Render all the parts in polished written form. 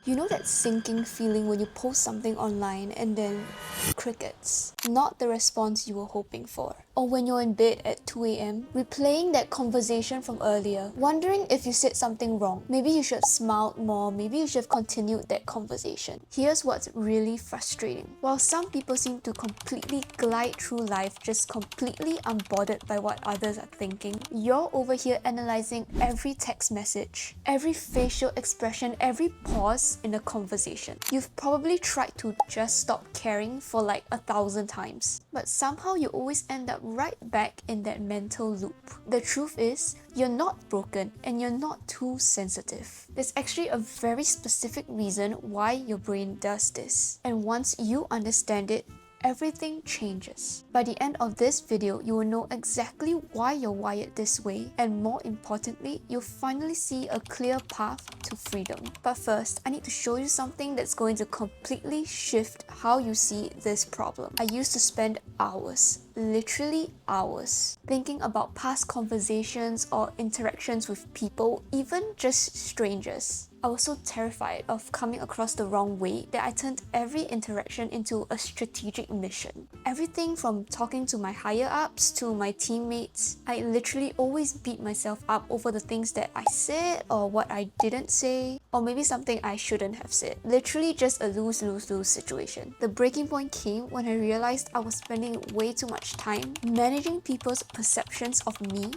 You know that sinking feeling when you post something online and then crickets, not the response you were hoping for. Or when you're in bed at 2 a.m, replaying that conversation from earlier, wondering if you said something wrong. Maybe you should have smiled more, maybe you should have continued that conversation. Here's what's really frustrating. While some people seem to completely glide through life just completely unbothered by what others are thinking, you're over here analyzing every text message, every facial expression, every pause in a conversation. You've probably tried to just stop caring for like 1,000 times, but somehow you always end up right back in that mental loop. The truth is, you're not broken and you're not too sensitive. There's actually a very specific reason why your brain does this. And once you understand it, everything changes. By the end of this video, you will know exactly why you're wired this way, and more importantly, you'll finally see a clear path to freedom. But first, I need to show you something that's going to completely shift how you see this problem. I used to spend hours, literally hours, thinking about past conversations or interactions with people, even just strangers. I was so terrified of coming across the wrong way that I turned every interaction into a strategic mission. Everything from talking to my higher ups to my teammates, I literally always beat myself up over the things that I said or what I didn't say, or maybe something I shouldn't have said. Literally just a lose-lose-lose situation. The breaking point came when I realized I was spending way too much time managing people's perceptions of me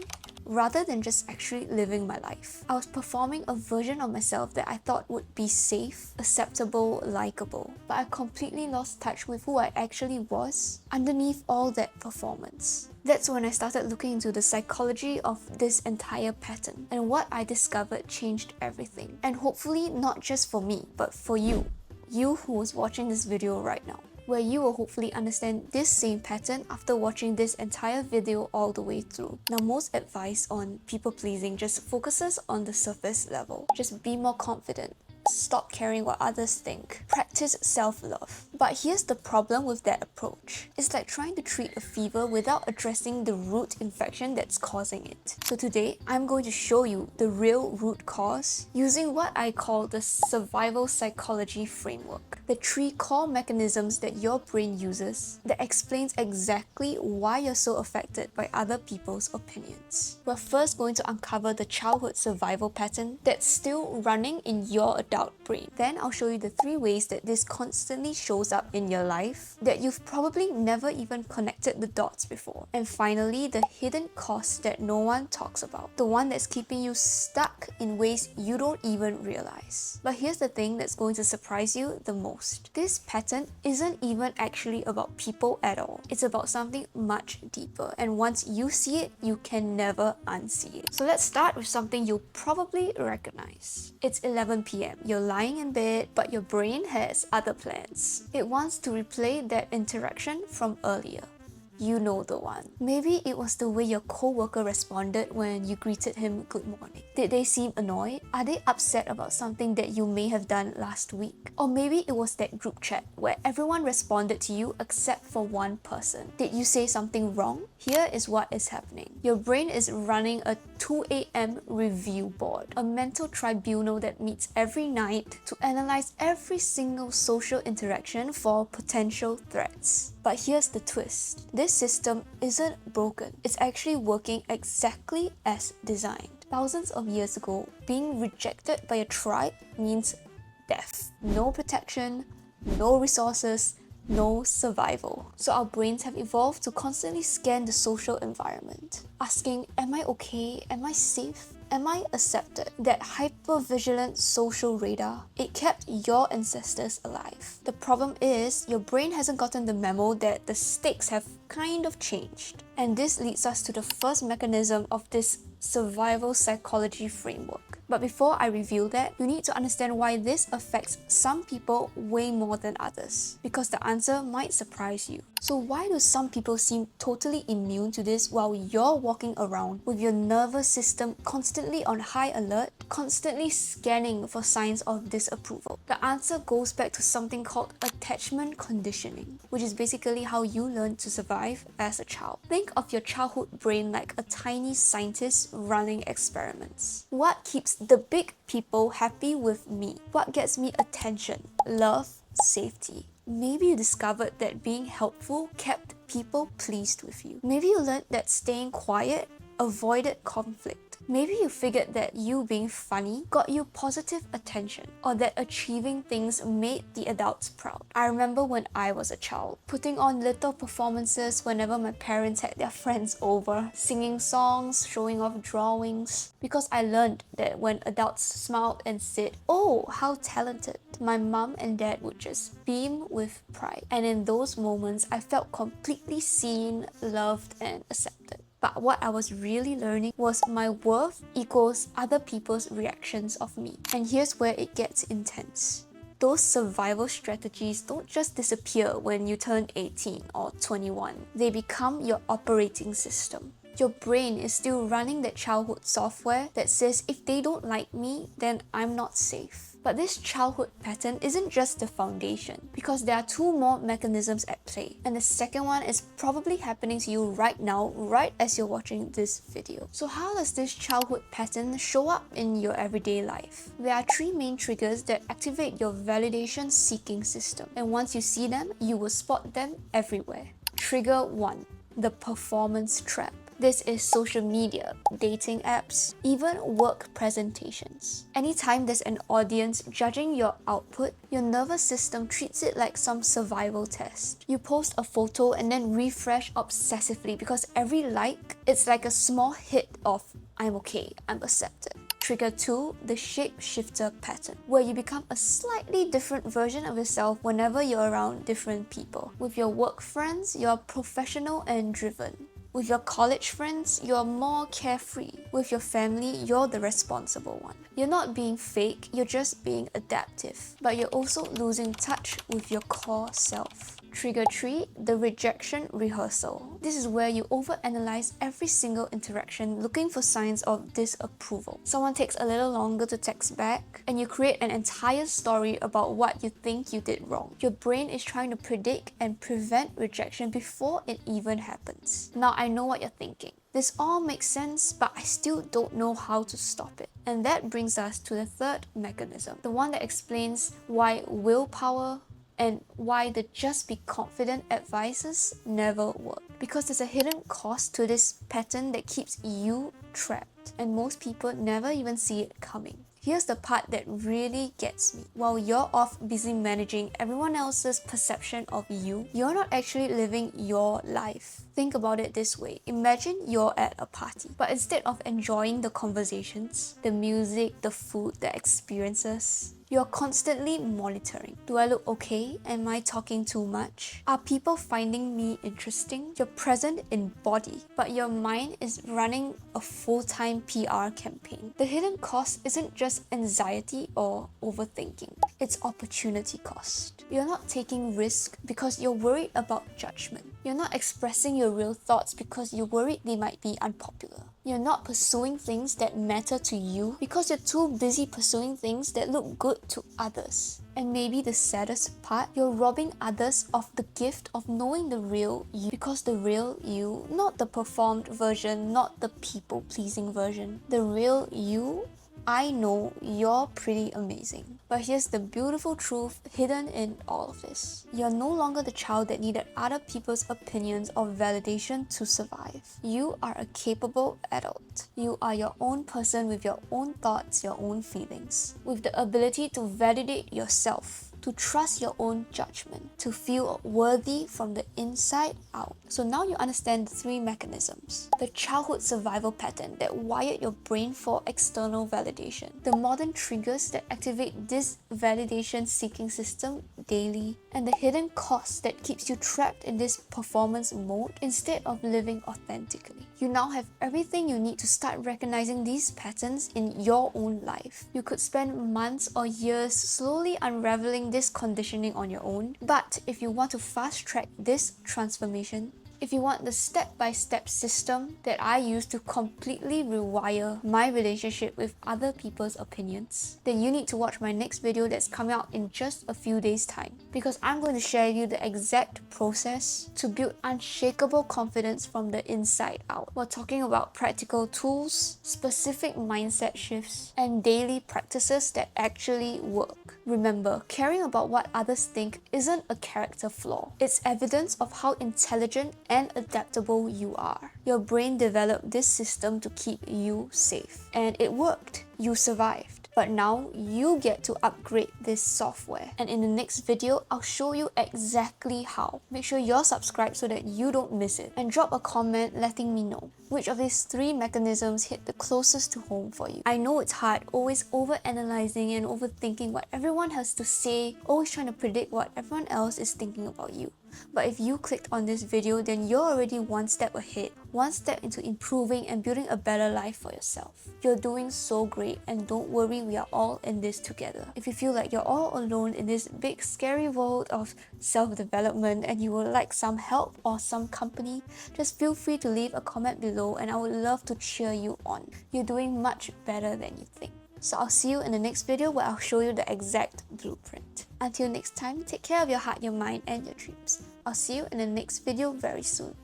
rather than just actually living my life. I was performing a version of myself that I thought would be safe, acceptable, likable, but I completely lost touch with who I actually was underneath all that performance. That's when I started looking into the psychology of this entire pattern, and what I discovered changed everything. And hopefully not just for me, but for you who is watching this video right now, where you will hopefully understand this same pattern after watching this entire video all the way through. Now, most advice on people pleasing just focuses on the surface level. Just be more confident. Stop caring what others think. Practice self-love. But here's the problem with that approach. It's like trying to treat a fever without addressing the root infection that's causing it. So today, I'm going to show you the real root cause using what I call the survival psychology framework. The 3 core mechanisms that your brain uses that explains exactly why you're so affected by other people's opinions. We're first going to uncover the childhood survival pattern that's still running in your adult brain. Then I'll show you the 3 ways that this constantly shows up in your life that you've probably never even connected the dots before. And finally, the hidden cost that no one talks about. The one that's keeping you stuck in ways you don't even realize. But here's the thing that's going to surprise you the most. This pattern isn't even actually about people at all. It's about something much deeper. And once you see it, you can never unsee it. So let's start with something you'll probably recognize. It's 11 p.m. You're lying in bed, but your brain has other plans. It wants to replay that interaction from earlier. You know the one. Maybe it was the way your co-worker responded when you greeted him good morning. Did they seem annoyed? Are they upset about something that you may have done last week? Or maybe it was that group chat where everyone responded to you except for one person. Did you say something wrong? Here is what is happening. Your brain is running a 2 a.m. review board, a mental tribunal that meets every night to analyze every single social interaction for potential threats. But here's the twist. This system isn't broken. It's actually working exactly as designed. Thousands of years ago, being rejected by a tribe means death. No protection, no resources, no survival. So our brains have evolved to constantly scan the social environment, asking, am I okay? Am I safe? Am I accepted? That hyper-vigilant social radar, it kept your ancestors alive. The problem is, your brain hasn't gotten the memo that the stakes have kind of changed. And this leads us to the first mechanism of this survival psychology framework. But before I reveal that, you need to understand why this affects some people way more than others, because the answer might surprise you. So why do some people seem totally immune to this while you're walking around with your nervous system constantly on high alert, constantly scanning for signs of disapproval? The answer goes back to something called attachment conditioning, which is basically how you learn to survive as a child. Think of your childhood brain like a tiny scientist running experiments? What keeps the big people happy with me? What gets me attention, love, safety? Maybe you discovered that being helpful kept people pleased with you. Maybe you learned that staying quiet avoided conflict. Maybe you figured that you being funny got you positive attention, or that achieving things made the adults proud. I remember when I was a child, putting on little performances whenever my parents had their friends over, singing songs, showing off drawings, because I learned that when adults smiled and said, "Oh, how talented," my mum and dad would just beam with pride. And in those moments, I felt completely seen, loved, and accepted. But what I was really learning was my worth equals other people's reactions of me. And here's where it gets intense. Those survival strategies don't just disappear when you turn 18 or 21. They become your operating system. Your brain is still running that childhood software that says if they don't like me, then I'm not safe. But this childhood pattern isn't just the foundation, because there are two more mechanisms at play. And the second one is probably happening to you right now, right as you're watching this video. So how does this childhood pattern show up in your everyday life? There are three main triggers that activate your validation seeking system. And once you see them, you will spot them everywhere. Trigger 1. The performance trap. This is social media, dating apps, even work presentations. Anytime there's an audience judging your output, your nervous system treats it like some survival test. You post a photo and then refresh obsessively because every like, it's like a small hit of "I'm okay, I'm accepted." Trigger 2, the shapeshifter pattern, where you become a slightly different version of yourself whenever you're around different people. With your work friends, you're professional and driven. With your college friends, you're more carefree. With your family, you're the responsible one. You're not being fake, you're just being adaptive. But you're also losing touch with your core self. Trigger 3, the rejection rehearsal. This is where you overanalyze every single interaction looking for signs of disapproval. Someone takes a little longer to text back, and you create an entire story about what you think you did wrong. Your brain is trying to predict and prevent rejection before it even happens. Now I know what you're thinking. This all makes sense, but I still don't know how to stop it. And that brings us to the third mechanism, the one that explains why willpower and why the just be confident advices never work. Because there's a hidden cost to this pattern that keeps you trapped, and most people never even see it coming. Here's the part that really gets me. While you're off busy managing everyone else's perception of you, you're not actually living your life. Think about it this way. Imagine you're at a party, but instead of enjoying the conversations, the music, the food, the experiences, you're constantly monitoring. Do I look okay? Am I talking too much? Are people finding me interesting? You're present in body, but your mind is running a full-time PR campaign. The hidden cost isn't just anxiety or overthinking. It's opportunity cost. You're not taking risk because you're worried about judgment. You're not expressing your real thoughts because you're worried they might be unpopular. You're not pursuing things that matter to you because you're too busy pursuing things that look good to others. And maybe the saddest part, you're robbing others of the gift of knowing the real you, because the real you, not the performed version, not the people-pleasing version, the real you, I know you're pretty amazing. But here's the beautiful truth hidden in all of this. You're no longer the child that needed other people's opinions or validation to survive. You are a capable adult. You are your own person with your own thoughts, your own feelings, with the ability to validate yourself, to trust your own judgment, to feel worthy from the inside out. So now you understand the three mechanisms. The childhood survival pattern that wired your brain for external validation. The modern triggers that activate this validation-seeking system daily. And the hidden cost that keeps you trapped in this performance mode instead of living authentically. You now have everything you need to start recognizing these patterns in your own life. You could spend months or years slowly unraveling this conditioning on your own, but if you want to fast track this transformation, If you want the step-by-step system that I use to completely rewire my relationship with other people's opinions, then you need to watch my next video that's coming out in just a few days' time, because I'm going to share you the exact process to build unshakable confidence from the inside out. We're talking about practical tools, specific mindset shifts, and daily practices that actually work. Remember, caring about what others think isn't a character flaw. It's evidence of how intelligent and adaptable you are. Your brain developed this system to keep you safe, and it worked. You survived. But now you get to upgrade this software. And in the next video, I'll show you exactly how. Make sure you're subscribed so that you don't miss it. And drop a comment letting me know which of these 3 mechanisms hit the closest to home for you. I know it's hard, always overanalyzing and overthinking what everyone has to say, always trying to predict what everyone else is thinking about you. But if you clicked on this video, then you're already one step ahead, one step into improving and building a better life for yourself. You're doing so great, and don't worry, we are all in this together. If you feel like you're all alone in this big scary world of self-development and you would like some help or some company, just feel free to leave a comment below and I would love to cheer you on. You're doing much better than you think. So I'll see you in the next video where I'll show you the exact blueprint. Until next time, take care of your heart, your mind, and your dreams. I'll see you in the next video very soon.